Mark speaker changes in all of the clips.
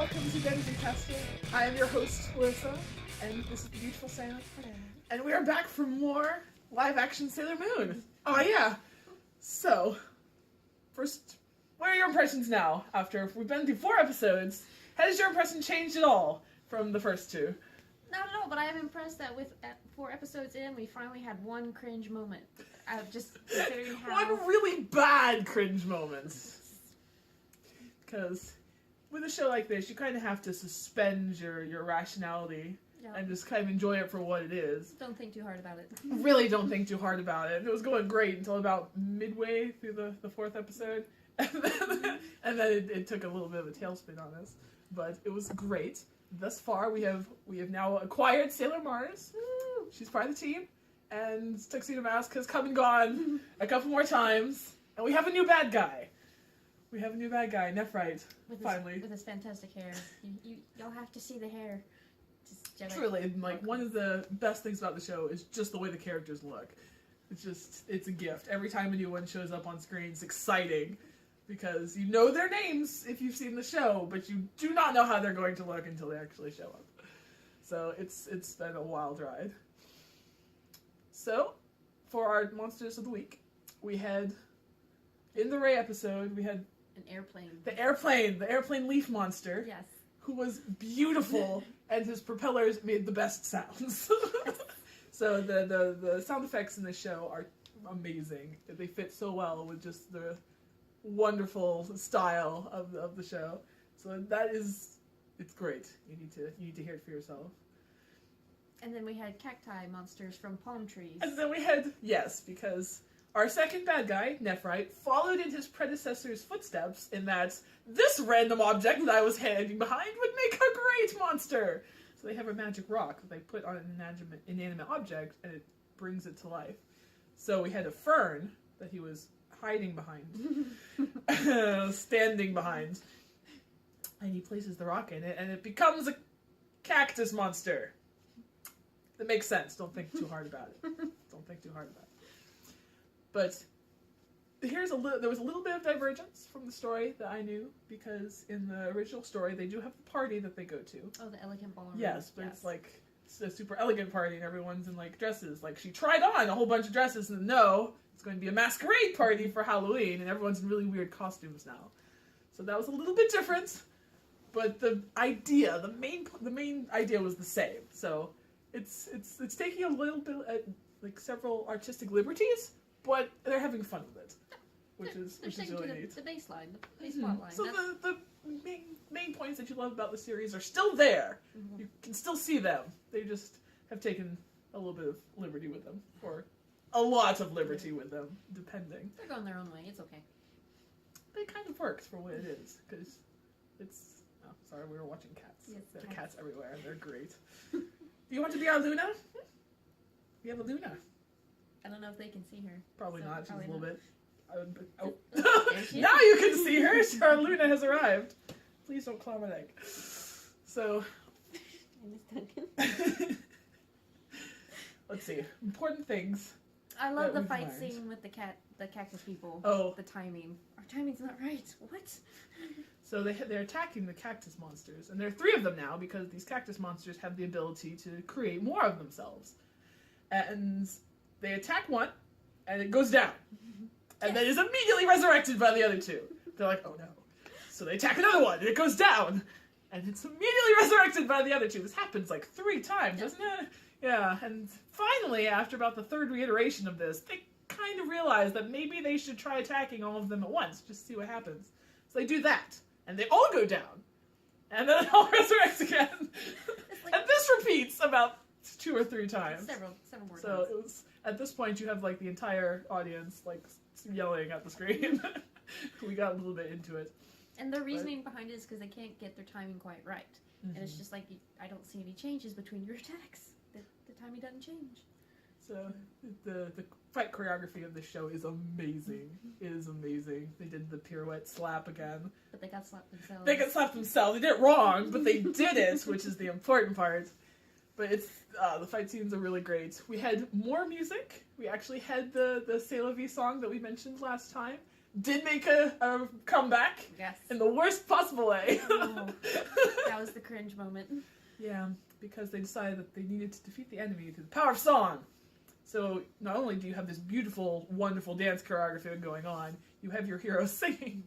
Speaker 1: welcome to Denzicaster. I am your host, Larissa, and this is the beautiful Sam. And we are back for more live-action Sailor Moon. Oh yeah. So, first, what are your impressions now? After we've been through 4 episodes, has your impression changed at all from the first 2?
Speaker 2: Not at all, but I am impressed that with 4 episodes in, we finally had one cringe moment. Just considering how...
Speaker 1: One really bad cringe moment. Because with a show like this, you kind of have to suspend your rationality and just kind of enjoy it for what it is.
Speaker 2: Don't think too hard about it.
Speaker 1: Really don't think too hard about it. It was going great until about midway through the 4th episode. And then it took a little bit of a tailspin on us. But it was great. Thus far, we have now acquired Sailor Mars.
Speaker 2: Woo!
Speaker 1: She's part of the team. And Tuxedo Mask has come and gone a couple more times. And we have a new bad guy. We have a new bad guy, Nephrite, finally.
Speaker 2: With his fantastic hair. Y'all have to see the hair.
Speaker 1: Truly, like, one of the best things about the show is just the way the characters look. It's a gift. Every time a new one shows up on screen, it's exciting. Because you know their names if you've seen the show, but you do not know how they're going to look until they actually show up. So it's been a wild ride. So, for our Monsters of the Week, we had, in the Ray episode, we had
Speaker 2: an airplane.
Speaker 1: The airplane leaf monster.
Speaker 2: Yes.
Speaker 1: Who was beautiful, and his propellers made the best sounds. So the sound effects in the show are amazing. They fit so well with just the wonderful style of the show. So it's great. You need to hear it for yourself.
Speaker 2: And then we had cacti monsters from palm trees.
Speaker 1: And then we had, because our second bad guy, Nephrite, followed in his predecessor's footsteps in that this random object that I was hiding behind would make a great monster. So they have a magic rock that they put on an inanimate object, and it brings it to life. So we had a fern that he was hiding behind, standing behind, and he places the rock in it, and it becomes a cactus monster. That makes sense. Don't think too hard about it. Don't think too hard about it. But there was a little bit of divergence from the story that I knew, because in the original story they do have the party that they go to.
Speaker 2: Oh, the elegant ballroom.
Speaker 1: Yes, but it's a super elegant party and everyone's in dresses. She tried on a whole bunch of dresses and no, it's going to be a masquerade party for Halloween and everyone's in really weird costumes now. So that was a little bit different, but the main idea was the same. So it's taking a little bit several artistic liberties, but they're having fun with it, which is really neat.
Speaker 2: The baseline, the base plot line.
Speaker 1: So the main points that you love about the series are still there. Mm-hmm. You can still see them. They just have taken a little bit of liberty with them, or a lot of liberty with them, depending.
Speaker 2: They're going their own way. It's okay.
Speaker 1: But it kind of works for what it is, because it's... Oh, sorry, we were watching cats.
Speaker 2: Yes,
Speaker 1: there are cats everywhere, and they're great. Do you want to be our Luna? We have a Luna.
Speaker 2: I don't know if they can see her.
Speaker 1: Probably not. She's a little bit... Oh.
Speaker 2: There
Speaker 1: Now you can see her! Our Luna has arrived. Please don't claw my leg. So... Let's see. Important things.
Speaker 2: I love the fight scene with the cactus people.
Speaker 1: Oh.
Speaker 2: The timing. Our timing's not right. What?
Speaker 1: So they're attacking the cactus monsters. And there are 3 of them now, because these cactus monsters have the ability to create more of themselves. And they attack one, and it goes down. And then is immediately resurrected by the other 2. They're like, oh no. So they attack another one, and it goes down. And it's immediately resurrected by the other 2. This happens 3 times, doesn't it? Yeah, and finally, after about the 3rd reiteration of this, they kind of realize that maybe they should try attacking all of them at once, just to see what happens. So they do that, and they all go down. And then it all resurrects again. And this repeats about 2 or 3 times.
Speaker 2: Several more times.
Speaker 1: So it was, at this point, you have the entire audience yelling at the screen. We got a little bit into it.
Speaker 2: And the reasoning behind it is because they can't get their timing quite right. Mm-hmm. And it's just I don't see any changes between your attacks. The timing doesn't change.
Speaker 1: So the fight choreography of this show is amazing. It is amazing. They did the pirouette slap again.
Speaker 2: But they got slapped themselves.
Speaker 1: They got slapped themselves. They did it wrong, but they did it, which is the important part. But the fight scenes are really great. We had more music. We actually had the C'est la Vie song that we mentioned last time. did make a comeback
Speaker 2: Yes.
Speaker 1: in the worst possible way.
Speaker 2: Oh, that was the cringe moment.
Speaker 1: Yeah, because they decided that they needed to defeat the enemy through the power of song. So not only do you have this beautiful, wonderful dance choreography going on, you have your heroes singing.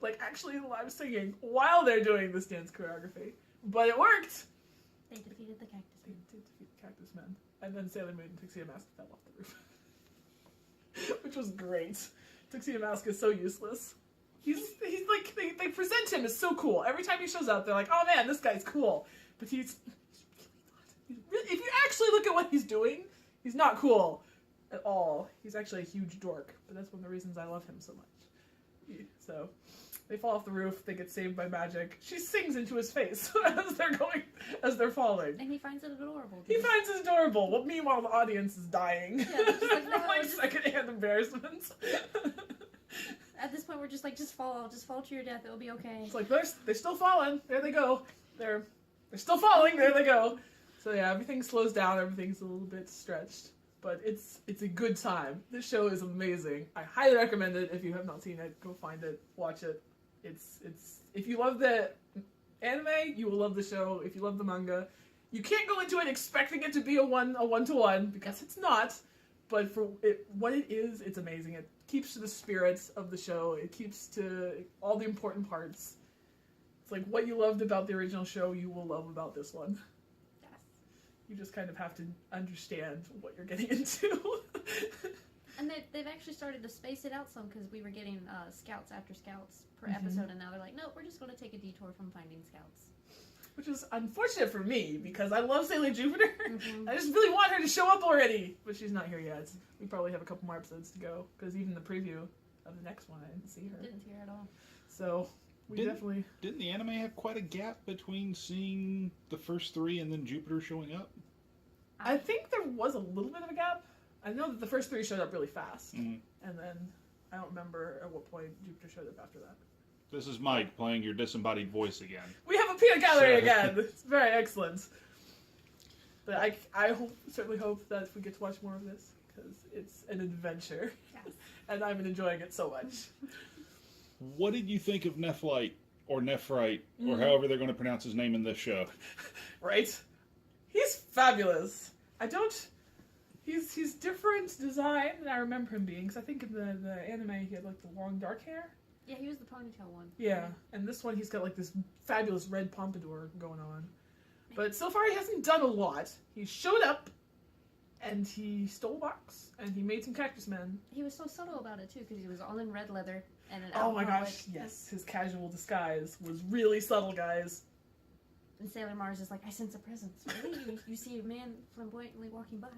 Speaker 1: Like, actually live singing while they're doing this dance choreography. But it worked!
Speaker 2: They defeated the cactus.
Speaker 1: They did defeat the Cactus Men. And then Sailor Moon and Tuxedo Mask fell off the roof. Which was great. Tuxedo Mask is so useless. He's like, they present him as so cool. Every time he shows up, they're like, oh man, this guy's cool. But he's really not. If you actually look at what he's doing, he's not cool at all. He's actually a huge dork. But that's one of the reasons I love him so much. So, they fall off the roof, they get saved by magic. She sings into his face as they're falling.
Speaker 2: And he finds it adorable.
Speaker 1: He finds it adorable. Well, meanwhile, the audience is dying.
Speaker 2: Yeah, they're just like, no,
Speaker 1: like
Speaker 2: just...
Speaker 1: secondhand embarrassment.
Speaker 2: At this point, we're just like, just fall to your death. It'll be okay.
Speaker 1: It's like they're still falling. There they go. They're still falling. There they go. So yeah, everything slows down. Everything's a little bit stretched, but it's a good time. This show is amazing. I highly recommend it. If you have not seen it, go find it, watch it. It's if you love the anime, you will love the show. If you love the manga, you can't go into it expecting it to be a one-to-one because it's not. But for what it is, it's amazing. It keeps to the spirits of the show. It keeps to all the important parts. It's like what you loved about the original show, you will love about this one.
Speaker 2: Yes.
Speaker 1: You just kind of have to understand what you're getting into.
Speaker 2: And they've actually started to space it out some because we were getting scouts after scouts per episode, and now they're like, no, we're just going to take a detour from finding scouts.
Speaker 1: Which is unfortunate for me, because I love Sailor Jupiter.
Speaker 2: Mm-hmm.
Speaker 1: I just really want her to show up already. But she's not here yet. We probably have a couple more episodes to go, because even the preview of the next one, I didn't see her.
Speaker 2: Didn't see her at all.
Speaker 1: So, definitely...
Speaker 3: Didn't the anime have quite a gap between seeing the first three and then Jupiter showing up?
Speaker 1: I think there was a little bit of a gap. I know that the first three showed up really fast.
Speaker 3: Mm-hmm.
Speaker 1: And then, I don't remember at what point Jupiter showed up after that.
Speaker 3: This is Mike playing your disembodied voice again.
Speaker 1: We have a peanut gallery again! It's very excellent. But I certainly hope that we get to watch more of this, because it's an adventure.
Speaker 2: Yes.
Speaker 1: And I'm enjoying it so much.
Speaker 3: What did you think of Nephrite, or Nephrite, or however they're going to pronounce his name in this show?
Speaker 1: Right? He's fabulous. He's different design than I remember him being, because I think in the anime he had like the long dark hair.
Speaker 2: Yeah, he was the ponytail one.
Speaker 1: Yeah, and this one he's got like this fabulous red pompadour going on. But so far he hasn't done a lot. He showed up, and he stole a box, and he made some cactus men.
Speaker 2: He was so subtle about it too, because he was all in red leather and an
Speaker 1: Oh my
Speaker 2: alcoholic.
Speaker 1: gosh, yes. His casual disguise was really subtle, guys.
Speaker 2: And Sailor Mars is like, I sense a presence. Really? You see a man flamboyantly walking by.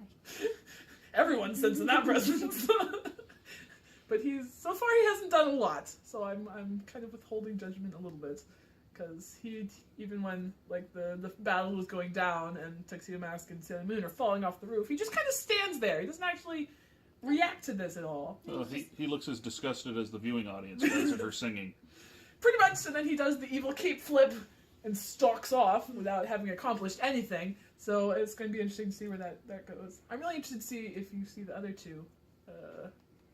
Speaker 1: Everyone's sensing that presence. But so far he hasn't done a lot, so I'm kind of withholding judgment a little bit, because even when like the battle was going down and Tuxedo Mask and Sailor Moon are falling off the roof, he just kind of stands there. He doesn't actually react to this at all.
Speaker 3: He looks as disgusted as the viewing audience does at her singing.
Speaker 1: Pretty much, and then he does the evil cape flip and stalks off without having accomplished anything. So it's going to be interesting to see where that goes. I'm really interested to see if you see the other two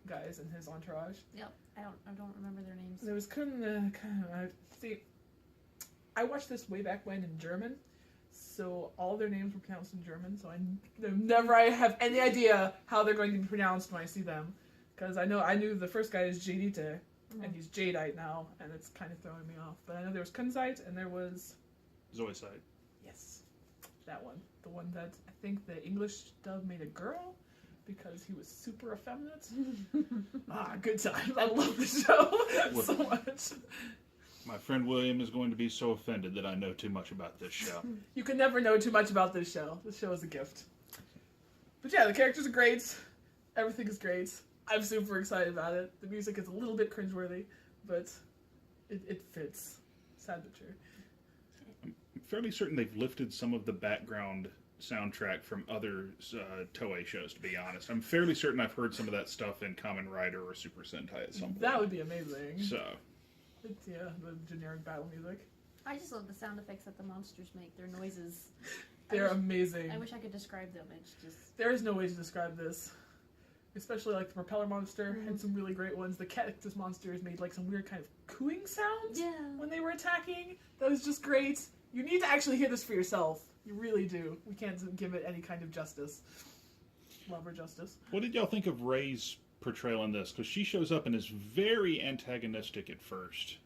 Speaker 1: guys in his entourage.
Speaker 2: Yep, I don't remember their names.
Speaker 1: There was see, I watched this way back when in German, so all their names were pronounced in German, so I have any idea how they're going to be pronounced when I see them. Because I knew the first guy is Jadite, and he's Jadeite now, and it's kind of throwing me off. But I know there was Kunzite, and there was...
Speaker 3: Zoisite.
Speaker 1: Yes, that one. The one that I think the English dub made a girl, because he was super effeminate. Good times. I love the show so much.
Speaker 3: My friend William is going to be so offended that I know too much about this show.
Speaker 1: You can never know too much about this show. This show is a gift. But yeah, the characters are great. Everything is great. I'm super excited about it. The music is a little bit cringeworthy, but it fits. Sad but true.
Speaker 3: I'm fairly certain they've lifted some of the background soundtrack from other Toei shows, to be honest. I'm fairly certain I've heard some of that stuff in Kamen Rider or Super Sentai at some point.
Speaker 1: That would be amazing.
Speaker 3: So.
Speaker 1: It's, yeah, the generic battle music.
Speaker 2: I just love the sound effects that the monsters make. Their noises.
Speaker 1: They're amazing.
Speaker 2: I wish I could describe them. It's just...
Speaker 1: There is no way to describe this. especially like the propeller monster had some really great ones. The cactus monsters made like some weird kind of cooing sounds when they were attacking. That was just great. You need to actually hear this for yourself. You really do. We can't give it any kind of justice. Love her justice.
Speaker 3: What did y'all think of Ray's portrayal in this? Because she shows up and is very antagonistic at first,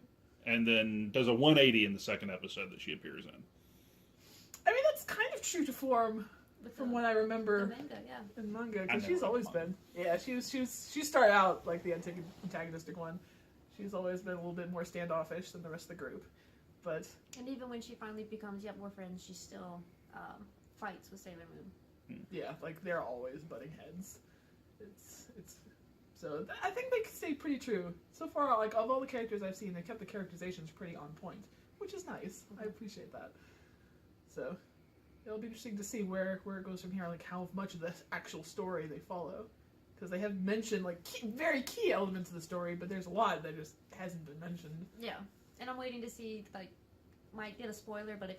Speaker 3: and then does a 180 in the second episode that she appears in.
Speaker 1: I mean, that's kind of true to form from what I remember
Speaker 2: manga,
Speaker 1: in manga, because she's always been. Yeah, she started out like the antagonistic one. She's always been a little bit more standoffish than the rest of the group, but.
Speaker 2: And even when she finally becomes we're friends, she still fights with Sailor Moon.
Speaker 1: Yeah, like they're always butting heads. It's so I think they stay pretty true so far. Like of all the characters I've seen, they kept the characterizations pretty on point, which is nice. I appreciate that. So it'll be interesting to see where it goes from here. Like how much of the actual story they follow, because they have mentioned like very key elements of the story, but there's a lot that just hasn't been mentioned.
Speaker 2: Yeah, and I'm waiting to see might get a spoiler, but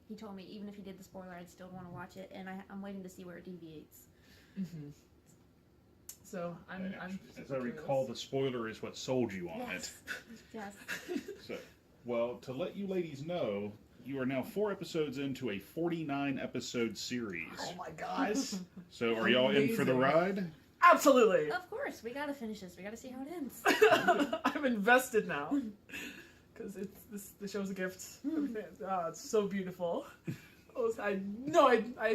Speaker 2: he told me even if he did the spoiler, I'd still want to watch it, and I'm waiting to see where it deviates.
Speaker 1: Mm-hmm. So I'm
Speaker 3: as I recall, the spoiler is what sold you on it.
Speaker 2: Yes.
Speaker 3: So, well, to let you ladies know, you are now 4 episodes into a 49 episode series.
Speaker 1: Oh my gosh!
Speaker 3: So, are y'all in for the ride?
Speaker 1: Absolutely.
Speaker 2: Of course, we gotta finish this. We gotta see how it ends.
Speaker 1: I'm invested now. Because the show's a gift. It's so beautiful. I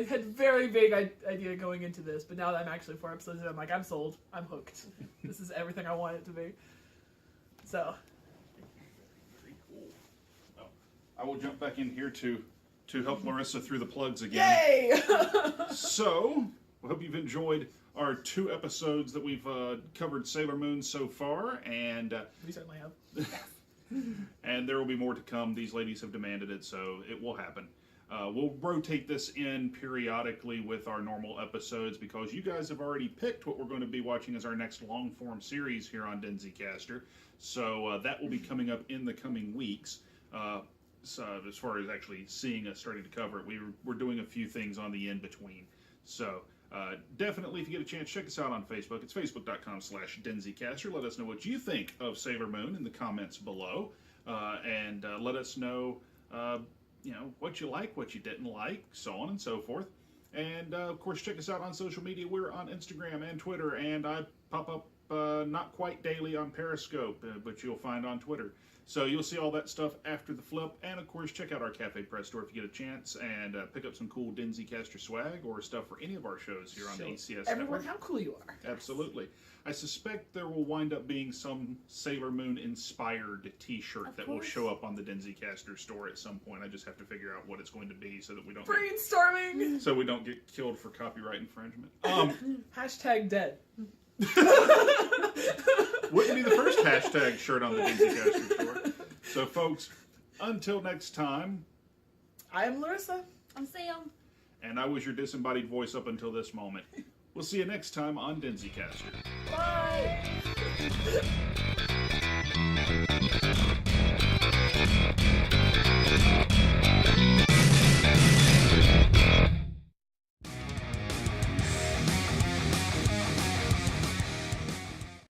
Speaker 1: had very vague idea going into this, but now that I'm actually 4 episodes in, I'm like, I'm sold. I'm hooked. This is everything I want it to be. So.
Speaker 3: Very cool. Well, I will jump back in here to help Larissa through the plugs again.
Speaker 1: Yay!
Speaker 3: So, I hope you've enjoyed our 2 episodes that we've covered Sailor Moon so far, and
Speaker 1: we certainly have.
Speaker 3: And there will be more to come. These ladies have demanded it, so it will happen. We'll rotate this in periodically with our normal episodes because you guys have already picked what we're going to be watching as our next long-form series here on Denzicaster. So that will be coming up in the coming weeks. So as far as actually seeing us starting to cover it, we're doing a few things on the in-between. So definitely, if you get a chance, check us out on Facebook. It's facebook.com/Denzicaster. Let us know what you think of Sailor Moon in the comments below. And let us know, what you like, what you didn't like, so on and so forth. And, of course, check us out on social media. We're on Instagram and Twitter, and I pop up not quite daily on Periscope, but you'll find on Twitter. So you'll see all that stuff after the flip. And, of course, check out our Cafe Press store if you get a chance and pick up some cool Denzicaster swag or stuff for any of our shows here on the ACS
Speaker 1: everyone
Speaker 3: Network.
Speaker 1: how cool you are.
Speaker 3: Absolutely. I suspect there will wind up being some Sailor Moon-inspired T-shirt that will show up on the Denzicaster store at some point. I just have to figure out what it's going to be so that we don't
Speaker 1: Brainstorming!
Speaker 3: so we don't get killed for copyright infringement.
Speaker 1: Hashtag dead.
Speaker 3: Wouldn't be the first hashtag shirt on the Denzicaster store. So, folks, until next time,
Speaker 1: I am Larissa.
Speaker 2: I'm Sam.
Speaker 3: and I was your disembodied voice up until this moment. We'll see you next time on Denzicaster.
Speaker 1: Bye!